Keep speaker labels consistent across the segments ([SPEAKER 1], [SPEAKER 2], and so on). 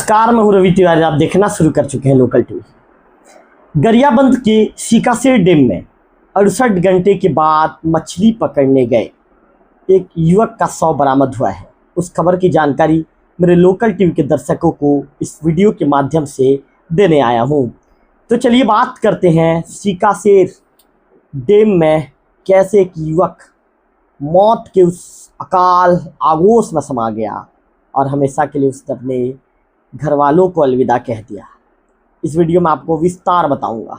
[SPEAKER 1] नमस्कार, मैं हूं रवि तिवारी। आप देखना शुरू कर चुके हैं लोकल टीवी। गरियाबंद के सीकासेर डैम में 68 घंटे के बाद मछली पकड़ने गए एक युवक का शव बरामद हुआ है। उस खबर की जानकारी मेरे लोकल टीवी के दर्शकों को इस वीडियो के माध्यम से देने आया हूं। तो चलिए बात करते हैं सीकासेर डैम में कैसे एक युवक मौत के उस अकाल आगोश में समा गया और हमेशा के लिए उसने अपने घर वालों को अलविदा कह दिया। इस वीडियो में आपको विस्तार बताऊंगा।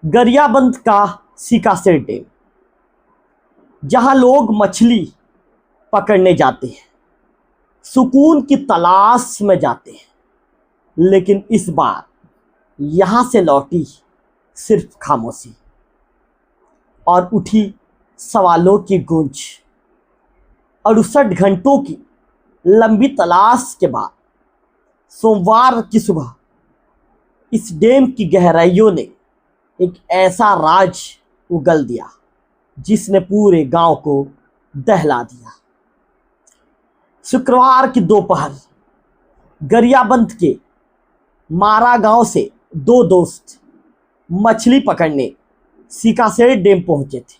[SPEAKER 1] गरियाबंद का सीकासेर डैम, जहां लोग मछली पकड़ने जाते हैं, सुकून की तलाश में जाते हैं, लेकिन इस बार यहां से लौटी सिर्फ खामोशी और उठी सवालों की गूंज। 68 घंटों की लंबी तलाश के बाद सोमवार की सुबह इस डैम की गहराइयों ने एक ऐसा राज उगल दिया जिसने पूरे गांव को दहला दिया। शुक्रवार की दोपहर गरियाबंद के मारा गांव से दो दोस्त मछली पकड़ने सीकासेर डैम पहुंचे थे।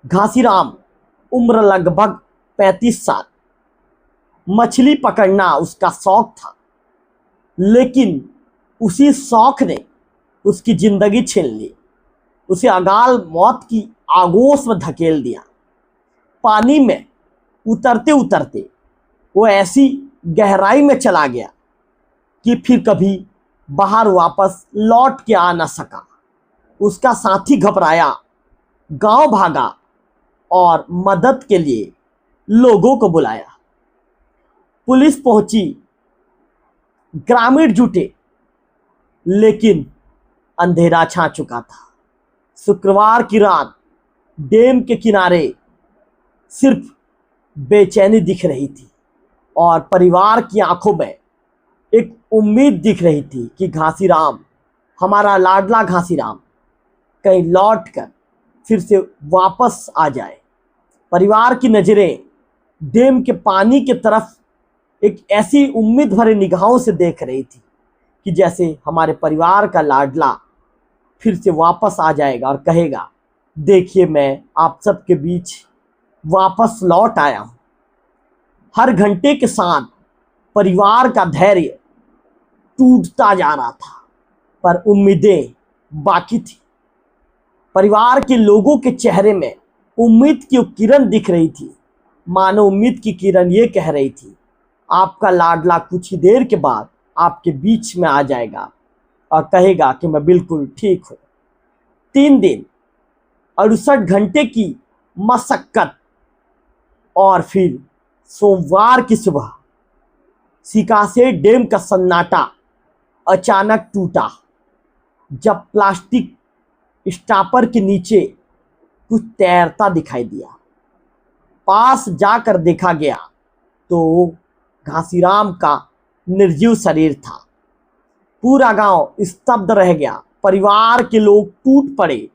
[SPEAKER 1] घासीराम, उम्र लगभग 35 साल। मछली पकड़ना उसका शौक था, लेकिन उसी शौक ने उसकी जिंदगी छीन ली। उसे अकाल मौत की आगोश में धकेल दिया। पानी में उतरते उतरते वो ऐसी गहराई में चला गया कि फिर कभी बाहर वापस लौट के आ न सका। उसका साथी घबराया, गांव भागा और मदद के लिए लोगों को बुलाया। पुलिस पहुंची, ग्रामीण जुटे, लेकिन अंधेरा छा चुका था। शुक्रवार की रात डैम के किनारे सिर्फ बेचैनी दिख रही थी और परिवार की आंखों में एक उम्मीद दिख रही थी कि घासीराम, हमारा लाडला घासीराम, कहीं लौट कर फिर से वापस आ जाए। परिवार की नज़रें डैम के पानी की तरफ एक ऐसी उम्मीद भरे निगाहों से देख रही थी कि जैसे हमारे परिवार का लाडला फिर से वापस आ जाएगा और कहेगा, देखिए मैं आप सबके बीच वापस लौट आया हूँ। हर घंटे के साथ परिवार का धैर्य टूटता जा रहा था, पर उम्मीदें बाकी थी। परिवार के लोगों के चेहरे में उम्मीद की किरण दिख रही थी। मानो उम्मीद की किरण ये कह रही थी, आपका लाडला कुछ ही देर के बाद आपके बीच में आ जाएगा और कहेगा कि मैं बिल्कुल ठीक हूँ। 3 दिन, 68 घंटे की मशक्कत और फिर सोमवार की सुबह सीकासेर डैम का सन्नाटा अचानक टूटा जब प्लास्टिक स्टॉपर के नीचे कुछ तैरता दिखाई दिया। पास जाकर देखा गया तो घासीराम का निर्जीव शरीर था। पूरा गांव स्तब्ध रह गया। परिवार के लोग टूट पड़े,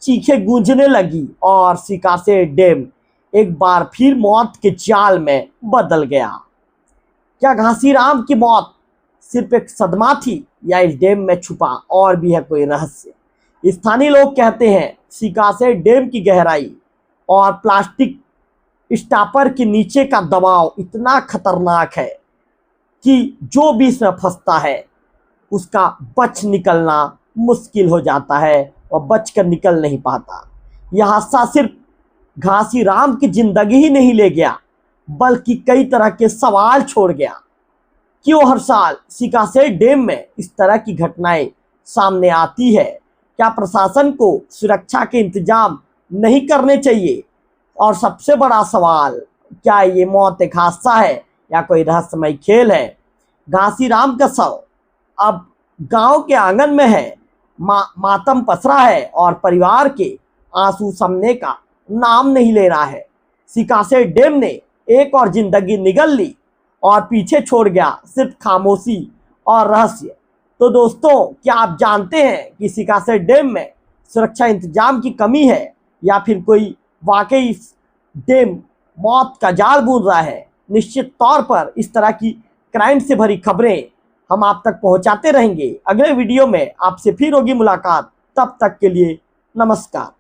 [SPEAKER 1] चीखें गूंजने लगी और सीकासेर डैम एक बार फिर मौत के जाल में बदल गया। क्या घासीराम की मौत सिर्फ एक सदमा थी या इस डैम में छुपा और भी है कोई रहस्य? स्थानीय लोग कहते हैं सीकासेर डैम की गहराई और प्लास्टिक स्टॉपर के नीचे का दबाव इतना खतरनाक है कि जो भी इसमें फंसता है उसका बच निकलना मुश्किल हो जाता है और बच कर निकल नहीं पाता। यह हादसा सिर्फ घासीराम की जिंदगी ही नहीं ले गया, बल्कि कई तरह के सवाल छोड़ गया। क्यों हर साल सीकासेर डैम में इस तरह की घटनाएं सामने आती है? क्या प्रशासन को सुरक्षा के इंतजाम नहीं करने चाहिए? और सबसे बड़ा सवाल, क्या ये मौत एक हादसा है या कोई रहस्यमय खेल है? घासीराम का शव अब गांव के आंगन में है। मातम पसरा है और परिवार के आंसू समने का नाम नहीं ले रहा है। सीकासेर डैम ने एक और जिंदगी निगल ली और पीछे छोड़ गया सिर्फ खामोशी और रहस्य। तो दोस्तों, क्या आप जानते हैं कि सीकासेर डैम में सुरक्षा इंतजाम की कमी है या फिर कोई वाकई डैम मौत का जाल बुन रहा है? निश्चित तौर पर इस तरह की क्राइम से भरी खबरें हम आप तक पहुंचाते रहेंगे। अगले वीडियो में आपसे फिर होगी मुलाकात, तब तक के लिए नमस्कार।